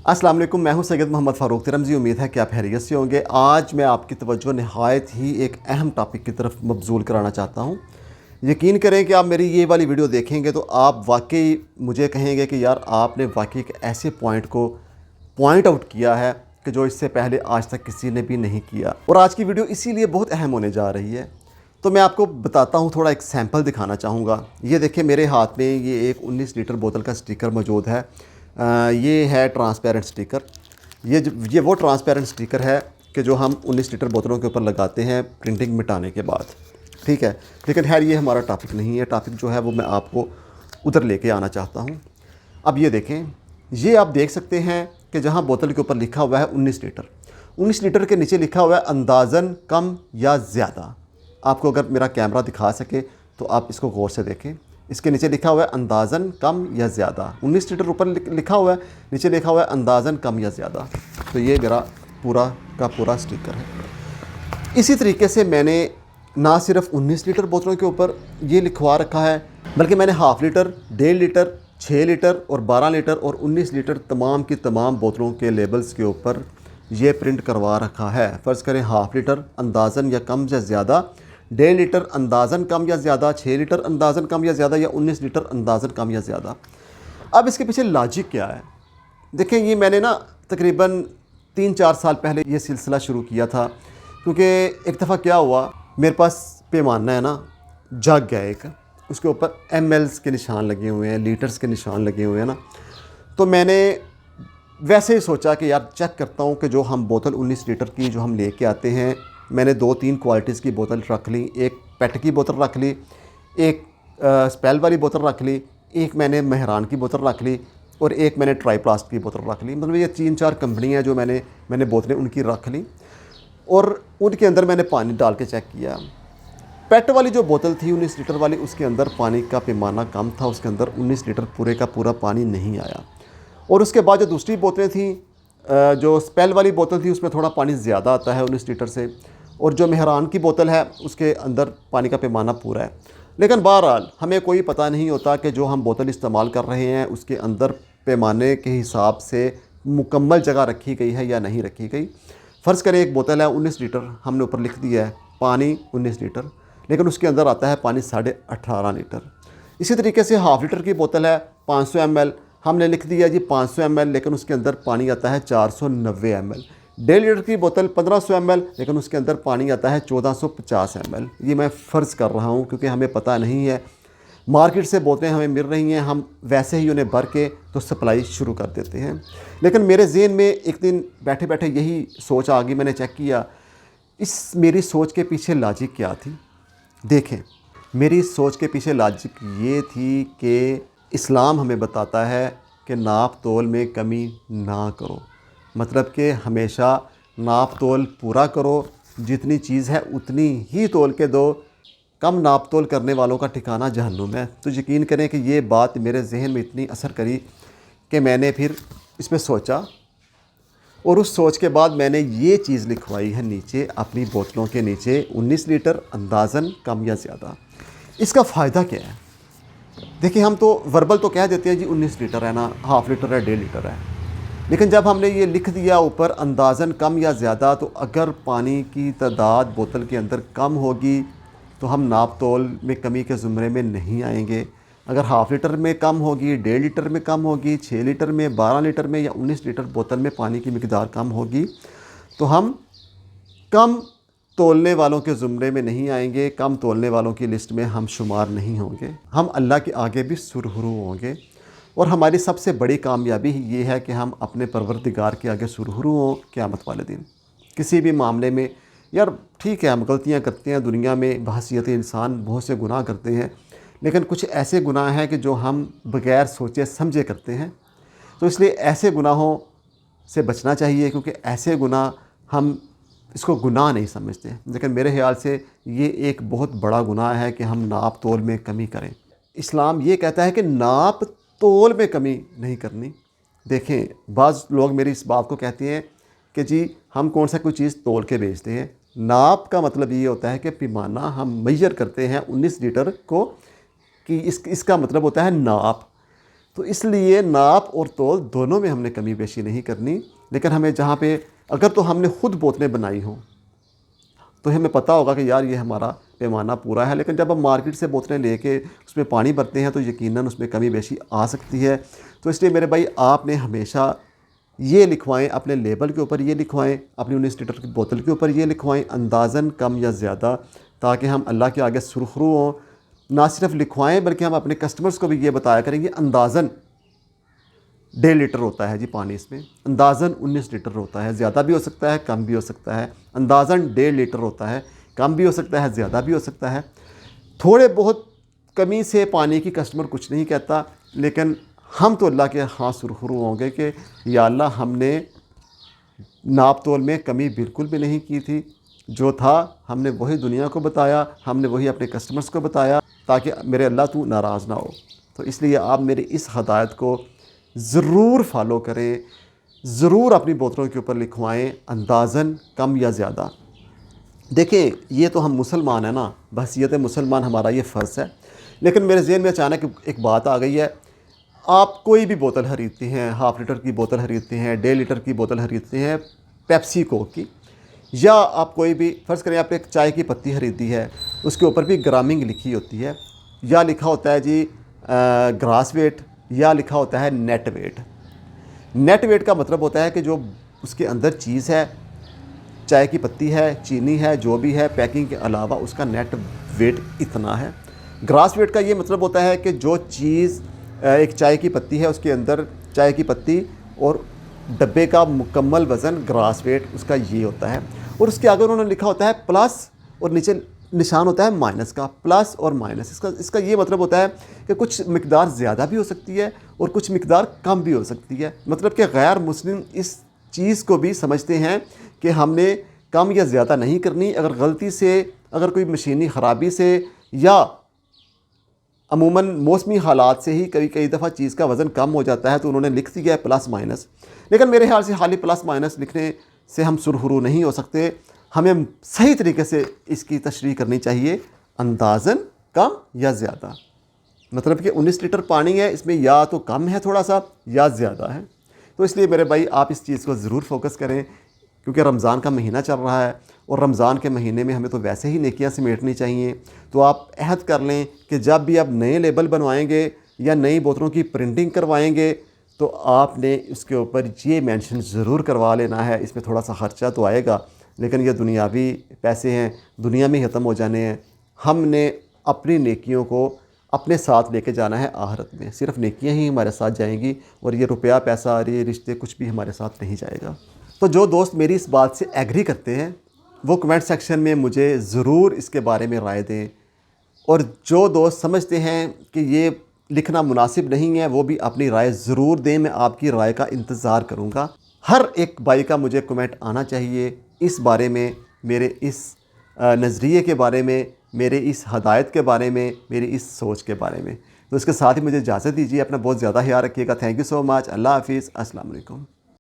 अस्सलाम वालेकुम, मैं हूं सैयद मोहम्मद फ़ारूक तिरमज़ी। उम्मीद है कि आप खैरियत से होंगे। आज मैं आपकी तवज्जो नहायत ही एक अहम टॉपिक की तरफ मबज़ूल कराना चाहता हूं। यकीन करें कि आप मेरी ये वाली वीडियो देखेंगे तो आप वाकई मुझे कहेंगे कि यार आपने वाकई एक ऐसे पॉइंट को पॉइंट आउट किया है कि जो इससे पहले आज तक किसी ने भी नहीं किया। और आज की वीडियो इसीलिए बहुत अहम होने जा रही है। तो मैं आपको बताता हूँ, थोड़ा एक सैंपल दिखाना चाहूँगा। ये देखिए मेरे हाथ में ये एक 19 लीटर बोतल का स्टिकर मौजूद है। ये है ट्रांसपेरेंट स्टिकर। ये वो ट्रांसपेरेंट स्टिकर है कि जो हम 19 लीटर बोतलों के ऊपर लगाते हैं प्रिंटिंग मिटाने के बाद। ठीक है, लेकिन खैर ये हमारा टॉपिक नहीं है। टॉपिक जो है वो मैं आपको उधर लेके आना चाहता हूँ। अब ये देखें, ये आप देख सकते हैं कि जहाँ बोतल के ऊपर लिखा हुआ है 19 लीटर, 19 लीटर के नीचे लिखा हुआ है अंदाज़न कम या ज़्यादा। आपको अगर मेरा कैमरा दिखा सके तो आप इसको गौर से देखें। इसके नीचे लिखा हुआ है अंदाज़न कम या ज़्यादा। 19 लीटर ऊपर लिखा हुआ है, नीचे लिखा हुआ है अंदाज़न कम या ज़्यादा। तो ये मेरा पूरा का पूरा स्टिकर है। इसी तरीके से मैंने ना सिर्फ 19 लीटर बोतलों के ऊपर ये लिखवा रखा है, बल्कि मैंने हाफ़ लीटर, 1.5 लीटर, 6 लीटर और 12 लीटर और 19 लीटर तमाम की तमाम बोतलों के लेबल्स के ऊपर ये प्रिंट करवा रखा है। फ़र्ज़ करें हाफ़ लीटर अंदाज़न या कम या ज़्यादा, 1.5 लीटर अंदाज़न कम या ज़्यादा, 6 लीटर अंदाज़न कम या ज़्यादा, या 19 लीटर अंदाज़न कम या ज़्यादा। अब इसके पीछे लॉजिक क्या है? देखें, ये मैंने ना तकरीबन 3-4 साल पहले ये सिलसिला शुरू किया था। क्योंकि एक दफ़ा क्या हुआ, मेरे पास पैमाना है ना, जग है एक, उसके ऊपर mLs के निशान लगे हुए हैं, लीटर्स के निशान लगे हुए हैं ना। तो मैंने वैसे ही सोचा कि यार चेक करता हूँ कि जो हम बोतल 19 लीटर की जो हम लेके आते हैं, मैंने 2-3 क्वालिटीज़ की बोतल रख ली। एक पेट की बोतल रख ली, एक स्पेल वाली बोतल रख ली, एक मैंने मेहरान की बोतल रख ली और एक मैंने ट्राईप्लास्ट की बोतल रख ली। मतलब ये 3-4 कंपनियाँ जो मैंने बोतलें उनकी रख ली और उनके अंदर मैंने पानी डाल के चेक किया। पेट वाली जो बोतल थी 19 लीटर वाली, उसके अंदर पानी का पैमाना कम था, उसके अंदर 19 लीटर पूरे का पूरा पानी नहीं आया। और उसके बाद जो दूसरी बोतलें थी, जो स्पेल वाली बोतल थी, उसमें थोड़ा पानी ज़्यादा आता है 19 लीटर से, और जो मेहरान की बोतल है उसके अंदर पानी का पैमाना पूरा है। लेकिन बहरहाल हमें कोई पता नहीं होता कि जो हम बोतल इस्तेमाल कर रहे हैं उसके अंदर पैमाने के हिसाब से मुकम्मल जगह रखी गई है या नहीं रखी गई। फ़र्ज़ करें एक बोतल है 19 लीटर, हमने ऊपर लिख दिया है पानी 19 लीटर, लेकिन उसके अंदर आता है पानी 18.5 लीटर। इसी तरीके से हाफ़ लीटर की बोतल है 500 ml, हमने लिख दिया जी 500 ml, लेकिन उसके अंदर पानी आता है 490 ml। 1.5 लीटर की बोतल 1500 ml, लेकिन उसके अंदर पानी आता है 1450 ml। ये मैं फ़र्ज़ कर रहा हूँ क्योंकि हमें पता नहीं है। मार्केट से बोतलें हमें मिल रही हैं, हम वैसे ही उन्हें भर के तो सप्लाई शुरू कर देते हैं। लेकिन मेरे ज़हन में एक दिन बैठे बैठे यही सोच आ गई। मैंने चेक किया इस मेरी सोच के पीछे लॉजिक क्या थी। देखें, मेरी सोच के पीछे लॉजिक ये थी कि इस्लाम हमें बताता है कि नाप तोल में कमी ना करो। मतलब कि हमेशा नाप तोल पूरा करो, जितनी चीज़ है उतनी ही तोल के दो। कम नाप तोल करने वालों का ठिकाना जहन्नुम है। तो यकीन करें कि ये बात मेरे जहन में इतनी असर करी कि मैंने फिर इस पर सोचा, और उस सोच के बाद मैंने ये चीज़ लिखवाई है नीचे अपनी बोतलों के नीचे, 19 लीटर अंदाज़न कम या ज़्यादा। इसका फ़ायदा क्या है? देखिए, हम तो वर्बल तो कह देते हैं जी 19 लीटर है ना, हाफ़ लीटर है, 1.5 लीटर है, लेकिन जब हमने ये लिख दिया ऊपर अंदाज़न कम या ज़्यादा, तो अगर पानी की तादाद बोतल के अंदर कम होगी तो हम नाप तोल में कमी के ज़ुमरे में नहीं आएंगे। अगर हाफ़ लीटर में कम होगी, 1.5 लीटर में कम होगी, 6 लीटर में, 12 लीटर में या 19 लीटर बोतल में पानी की मिकदार कम होगी, तो हम कम तोलने वालों के ज़ुमरे में नहीं आएंगे, कम तोलने वालों की लिस्ट में हम शुमार नहीं होंगे। हम अल्लाह के आगे भी सुरखरू होंगे। और हमारी सबसे बड़ी कामयाबी ये है कि हम अपने परवरदिगार के आगे सुरखरू हों क़यामत वाले दिन। किसी भी मामले में यार ठीक है, हम गलतियाँ करते हैं, दुनिया में बहसीयत इंसान बहुत से गुनाह करते हैं, लेकिन कुछ ऐसे गुनाह हैं कि जो हम बग़ैर सोचे समझे करते हैं। तो इसलिए ऐसे गुनाहों से बचना चाहिए, क्योंकि ऐसे गुनाह हम इसको गुनाह नहीं समझते। लेकिन मेरे ख़्याल से ये एक बहुत बड़ा गुनाह है कि हम नाप तोल में कमी करें। इस्लाम ये कहता है कि नाप तोल में कमी नहीं करनी। देखें, बाज़ लोग मेरी इस बात को कहते हैं कि जी हम कौन सा कोई चीज़ तोल के बेचते हैं। नाप का मतलब ये होता है कि पैमाना हम मेजर करते हैं 19 लीटर को, कि इसका मतलब होता है नाप। तो इसलिए नाप और तोल दोनों में हमने कमी बेशी नहीं करनी। लेकिन हमें जहाँ पे अगर तो हमने ख़ुद बोतलें बनाई हों तो हमें पता होगा कि यार ये हमारा पैमाना पूरा है। लेकिन जब हम मार्केट से बोतलें लेके उसमें पानी भरते हैं तो यकीनन उसमें कमी बेशी आ सकती है। तो इसलिए मेरे भाई आपने हमेशा ये लिखवाएं, अपने लेबल के ऊपर ये लिखवाएं, अपनी 19 लीटर की बोतल के ऊपर ये लिखवाएं अंदाज़न कम या ज़्यादा, ताकि हम अल्लाह के आगे सुरखरू हों। ना सिर्फ लिखवाएं बल्कि हम अपने कस्टमर्स को भी ये बताया करेंगे अंदाज़न 1.5 लीटर होता है जी पानी, इसमें अंदाज़न 19 लीटर होता है, ज़्यादा भी हो सकता है कम भी हो सकता है। अंदाज़न 1.5 लीटर होता है, कम भी हो सकता है ज़्यादा भी हो सकता है। थोड़े बहुत कमी से पानी की कस्टमर कुछ नहीं कहता, लेकिन हम तो अल्लाह के हाँ सुरखरू होंगे कि या अल्लाह हमने नाप तोल में कमी बिल्कुल भी नहीं की थी। जो था हमने वही दुनिया को बताया, हमने वही अपने कस्टमर्स को बताया, ताकि मेरे अल्लाह तू नाराज़ ना हो। तो इसलिए आप मेरी इस हदायत को ज़रूर फॉलो करें, ज़रूर अपनी बोतलों के ऊपर लिखवाएं अंदाज़न कम या ज़्यादा। देखें ये तो हम मुसलमान हैं ना, बहसीयत मुसलमान हमारा ये फ़र्ज़ है। लेकिन मेरे ज़हन में अचानक एक बात आ गई है, आप कोई भी बोतल ख़रीदते हैं, हाफ़ लीटर की बोतल ख़रीदते हैं, 1.5 लीटर की बोतल ख़रीदते हैं पेप्सी कोक की, या आप कोई भी फ़र्ज़ करें आप एक चाय की पत्ती ख़रीदी है, उसके ऊपर भी ग्रामिंग लिखी होती है, या लिखा होता है जी ग्रास वेट, या लिखा होता है नेट वेट। नेट वेट का मतलब होता है कि जो उसके अंदर चीज़ है, चाय की पत्ती है, चीनी है, जो भी है पैकिंग के अलावा उसका नेट वेट इतना है। ग्रास वेट का ये मतलब होता है कि जो चीज़ एक चाय की पत्ती है, उसके अंदर चाय की पत्ती और डब्बे का मुकम्मल वज़न ग्रास वेट उसका ये होता है। और उसके आगे उन्होंने लिखा होता है प्लस, और नीचे निशान होता है माइनस का, प्लस और माइनस। इसका ये मतलब होता है कि कुछ मिकदार ज़्यादा भी हो सकती है और कुछ मिकदार कम भी हो सकती है। मतलब कि गैर मुस्लिम इस चीज़ को भी समझते हैं कि हमने कम या ज़्यादा नहीं करनी। अगर गलती से, अगर कोई मशीनी ख़राबी से या अमूमन मौसमी हालात से ही कई दफ़ा चीज़ का वज़न कम हो जाता है तो उन्होंने लिख दिया है प्लस माइनस। लेकिन मेरे ख्याल से खाली प्लस माइनस लिखने से हम सुरखरू नहीं हो सकते। हमें सही तरीके से इसकी तशरीह करनी चाहिए अंदाज़न कम या ज़्यादा। मतलब कि 19 लीटर पानी है, इसमें या तो कम है थोड़ा सा या ज़्यादा है। तो इसलिए मेरे भाई आप इस चीज़ को ज़रूर फोकस करें, क्योंकि रमज़ान का महीना चल रहा है और रमज़ान के महीने में हमें तो वैसे ही नेकियां समेटनी चाहिए। तो आप अहद कर लें कि जब भी आप नए लेबल बनवाएंगे या नई बोतलों की प्रिंटिंग करवाएंगे तो आपने उसके ऊपर ये मेंशन ज़रूर करवा लेना है। इसमें थोड़ा सा ख़र्चा तो आएगा, लेकिन ये दुनियावी पैसे हैं, दुनिया में ही ख़त्म हो जाने हैं। हमने अपनी नेकियों को अपने साथ लेके जाना है आखिरत में। सिर्फ नेकियां ही हमारे साथ जाएंगी और ये रुपया पैसा ये रिश्ते कुछ भी हमारे साथ नहीं जाएगा। तो जो दोस्त मेरी इस बात से एग्री करते हैं वो कमेंट सेक्शन में मुझे ज़रूर इसके बारे में राय दें, और जो दोस्त समझते हैं कि ये लिखना मुनासिब नहीं है वो भी अपनी राय ज़रूर दें। मैं आपकी राय का इंतज़ार करूँगा। हर एक भाई का मुझे कमेंट आना चाहिए इस बारे में, मेरे इस नज़रिए के बारे में, मेरे इस हदायत के बारे में, मेरी इस सोच के बारे में। तो इसके साथ ही मुझे इजाज़त दीजिए। अपना बहुत ज़्यादा ख्याल रखिएगा। Thank you so much. अल्लाह हाफ़िज़। अस्सलाम वालेकुम।